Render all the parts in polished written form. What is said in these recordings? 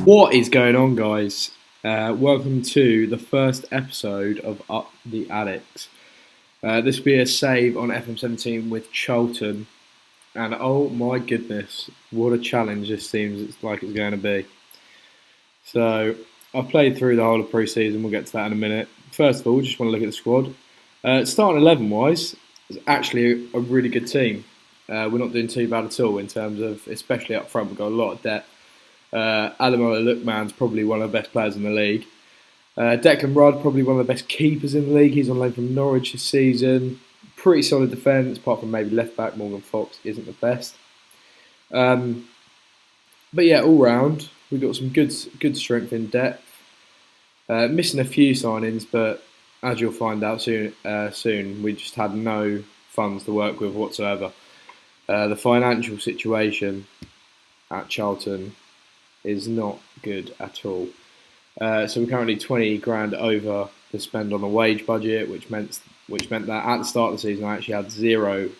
What is going on, guys? Welcome to the first episode of Up the Addicks. This will be a save on FM17 with Charlton, and oh my goodness, what a challenge this seems like it's going to be. So, I've played through the whole of pre-season, we'll get to that in a minute. First of all, just want to look at the squad. Starting 11-wise, it's actually a really good team. We're not doing too bad at all in terms of, especially up front, we've got a lot of depth. Adamola Lookman's probably one of the best players in the league. Declan Rudd, probably one of the best keepers in the league. He's on loan from Norwich this season. Pretty solid defence, apart from maybe left back Morgan Fox isn't the best. But yeah, all round we've got some good strength in depth. Missing a few signings, but as you'll find out soon, we just had no funds to work with whatsoever. The financial situation at Charlton is not good at all. So we're currently 20 grand over the spend on the wage budget, which meant that at the start of the season I actually had £0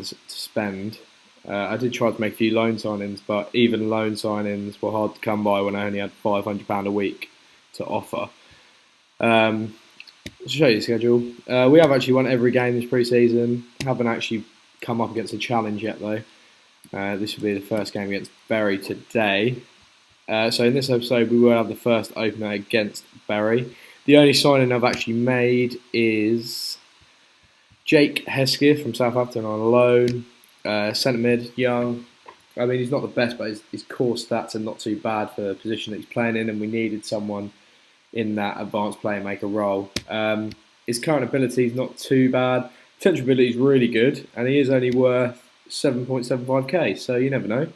to spend. I did try to make a few loan signings, but even loan signings were hard to come by when I only had £500 a week to offer. To show you the schedule, we have actually won every game this pre-season. Haven't actually come up against a challenge yet though. This will be the first game against Bury today. So in this episode we will have the first opener against Bury. The only signing I've actually made is Jake Hesketh from Southampton on loan. Centre mid, young. I mean, he's not the best, but his core stats are not too bad for the position that he's playing in, and we needed someone in that advanced playmaker role. His current ability is not too bad. Potential ability is really good, and he is only worth 7.75k, so you never know.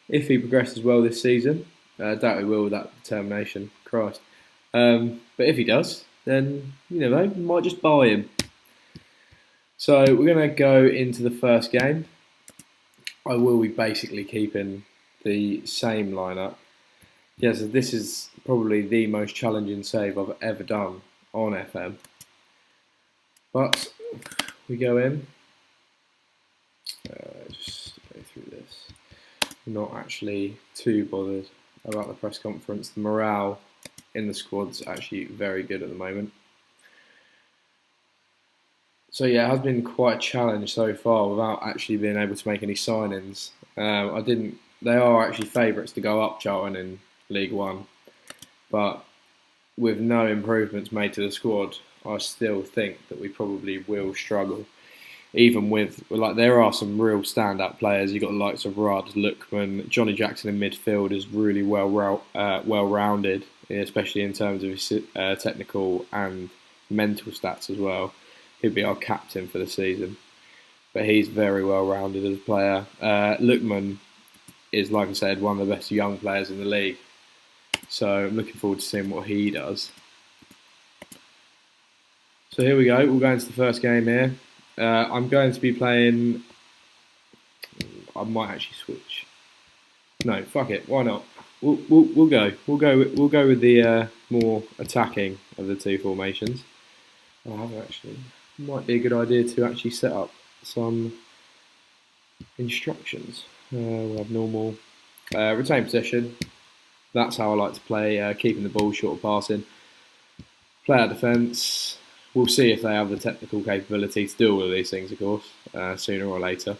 If he progresses well this season, I doubt he will with that determination, Christ. But if he does, then you never know, we might just buy him. So we're going to go into the first game. I will be basically keeping the same lineup. Yeah, so this is probably the most challenging save I've ever done on FM. But we go in. Just go through this. I'm not actually too bothered about the press conference. The morale in the squad's actually very good at the moment. So yeah, it has been quite a challenge so far without actually being able to make any signings. They are actually favourites to go up Charlton in League One, but with no improvements made to the squad, I still think that we probably will struggle. Even with, like, there are some real standout players. You've got the likes of Rudd, Lookman, Johnny Jackson in midfield is really well-rounded, especially in terms of his technical and mental stats as well. He'll be our captain for the season, but he's very well-rounded as a player. Lookman is, like I said, one of the best young players in the league, so I'm looking forward to seeing what he does. So here we go. We'll go into the first game here. I'm going to be playing. I might actually switch. No, fuck it. Why not? We'll go. We'll go with the more attacking of the two formations. I have actually. Might be a good idea to actually set up some instructions. We'll have normal retain possession. That's how I like to play. Keeping the ball short of passing. Play our defence. We'll see if they have the technical capability to do all of these things, of course, sooner or later.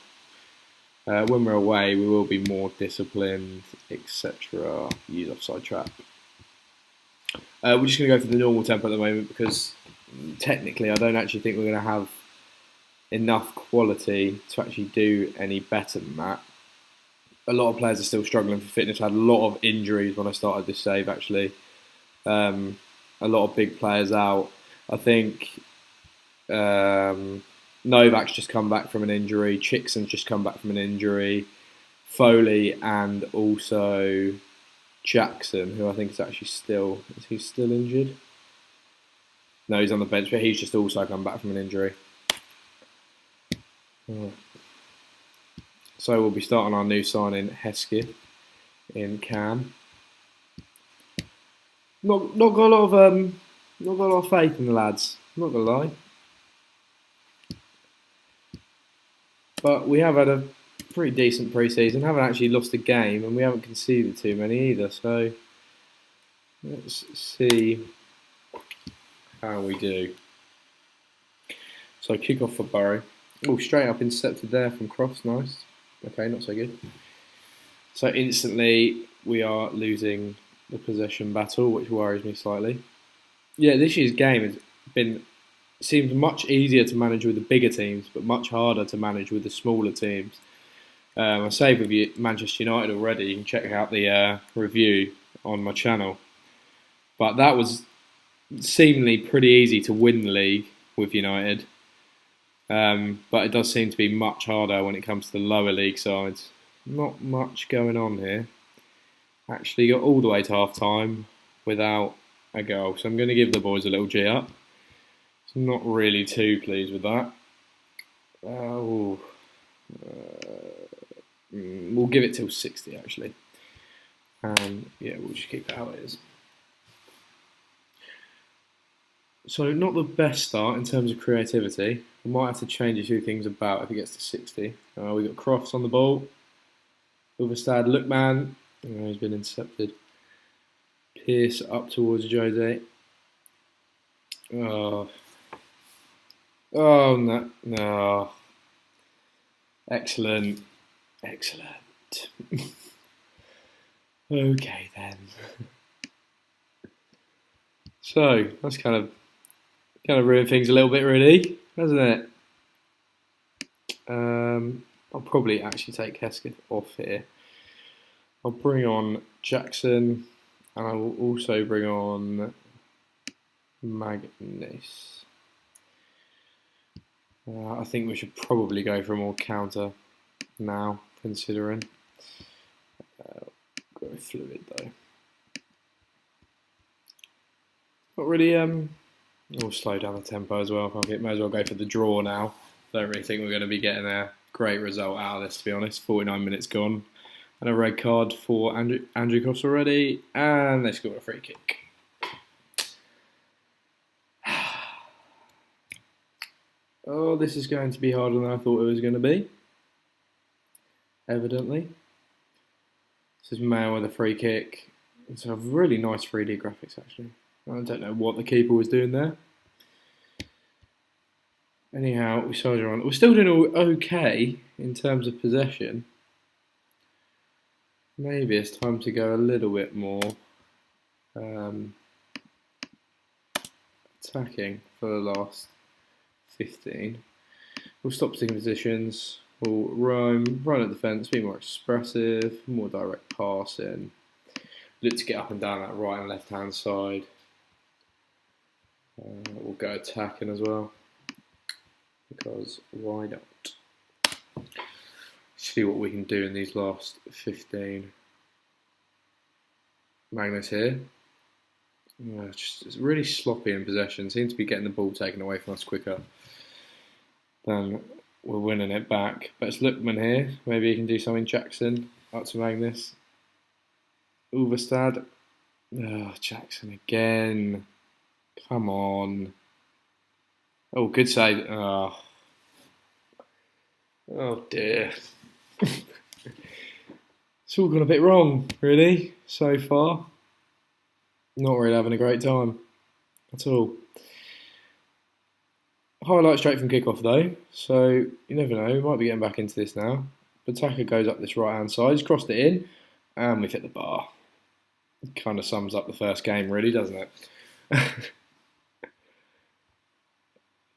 When we're away, we will be more disciplined, etc. Use offside trap. We're just going to go for the normal tempo at the moment because technically I don't actually think we're going to have enough quality to actually do any better than that. A lot of players are still struggling for fitness. I had a lot of injuries when I started this save, actually. A lot of big players out. I think Novak's just come back from an injury. Chickson's just come back from an injury. Foley and also Jackson, who I think is actually still... Is he still injured? No, he's on the bench, but he's just also come back from an injury. So we'll be starting our new signing, Hesketh, in Cam. Not got a lot of faith in the lads. Not gonna lie. But we have had a pretty decent pre-season. Haven't actually lost a game, and we haven't conceded too many either. So let's see how we do. So kick off for Bury. Oh, straight up intercepted there from Crofts. Nice. Okay, not so good. So instantly we are losing the possession battle, which worries me slightly. Yeah, this year's game has been seems much easier to manage with the bigger teams, but much harder to manage with the smaller teams. I say with you, Manchester United already. You can check out the review on my channel. But that was seemingly pretty easy to win the league with United. But it does seem to be much harder when it comes to the lower league sides. Not much going on here. Actually got all the way to half time without a goal. So I'm going to give the boys a little G up. So I'm not really too pleased with that. We'll give it till 60 actually. And yeah, we'll just keep it how it is. So not the best start in terms of creativity. We might have to change a few things about if it gets to 60. We've got Crofts on the ball. Overstad, Lookman. He's been intercepted. Pierce up towards Jose. Oh no. No. Excellent. Excellent. Okay then. So that's kind of ruined things a little bit, really, hasn't it? I'll probably actually take Hesketh off here. I'll bring on Jackson, and I will also bring on Magnus. I think we should probably go for a more counter now, considering. Go fluid though. Not really. We'll slow down the tempo as well. May as well go for the draw now. Don't really think we're going to be getting a great result out of this, to be honest. 49 minutes gone. And a red card for Andrew Crofts already. And they scored a free kick. Oh, this is going to be harder than I thought it was going to be. Evidently. This is Mayo with a free kick. It's a really nice 3D graphics, actually. I don't know what the keeper was doing there. Anyhow, we soldier on. We're still doing okay in terms of possession. Maybe it's time to go a little bit more attacking for the last 15. We'll stop taking positions. We'll run at defence, be more expressive, more direct passing. Look to get up and down that right and left hand side. We'll go attacking as well, because why not? See what we can do in these last 15. Magnus here. It's really sloppy in possession. Seems to be getting the ball taken away from us quicker than we're winning it back. But it's Lookman here. Maybe he can do something. Jackson up to Magnus. Overstad. Oh, Jackson again. Come on. Oh, good save. Oh dear. It's all gone a bit wrong, really, so far. Not really having a great time at all. Highlight straight from kickoff though, so you never know, we might be getting back into this now. Pataka goes up this right hand side, he's crossed it in, and we've hit the bar. It kind of sums up the first game, really, doesn't it?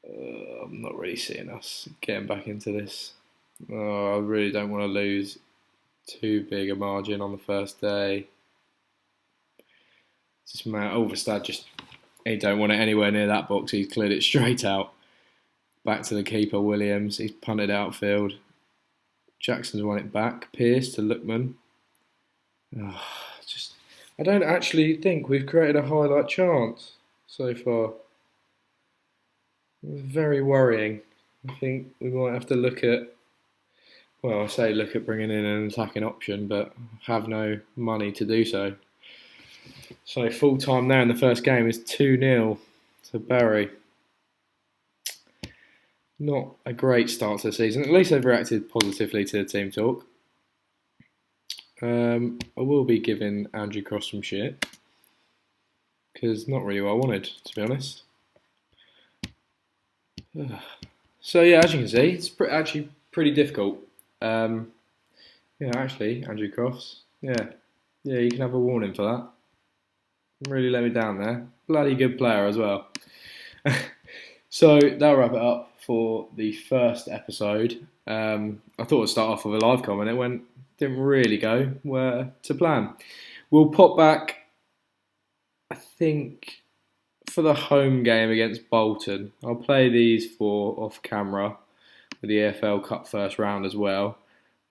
I'm not really seeing us getting back into this. I really don't want to lose too big a margin on the first day. Just Overstad he don't want it anywhere near that box. He's cleared it straight out. Back to the keeper, Williams. He's punted outfield. Jackson's won it back. Pierce to Lookman. I don't actually think we've created a highlight chance so far. It's very worrying. I think we might have to look at, well, I say look at bringing in an attacking option, but have no money to do so. So full time now in the first game is 2-0 to Bury. Not a great start to the season. At least they've reacted positively to the team talk. I will be giving Andrew Cross some shit because not really what I wanted, to be honest. So yeah, as you can see, it's actually pretty difficult. Yeah, actually, Andrew Crofts. Yeah, you can have a warning for that. Really let me down there. Bloody good player as well. So that'll wrap it up for the first episode. I thought I'd start off with a live comment. It didn't really go to plan. We'll pop back, I think, for the home game against Bolton. I'll play these for off camera with the EFL Cup first round as well.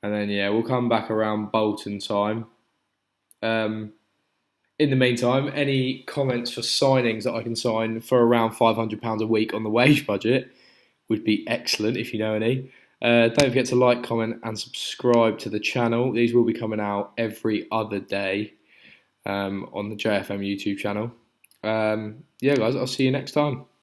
And then, yeah, we'll come back around Bolton time. In the meantime, any comments for signings that I can sign for around £500 a week on the wage budget would be excellent if you know any. Don't forget to like, comment and subscribe to the channel. These will be coming out every other day on the JFM YouTube channel. Yeah, guys, I'll see you next time.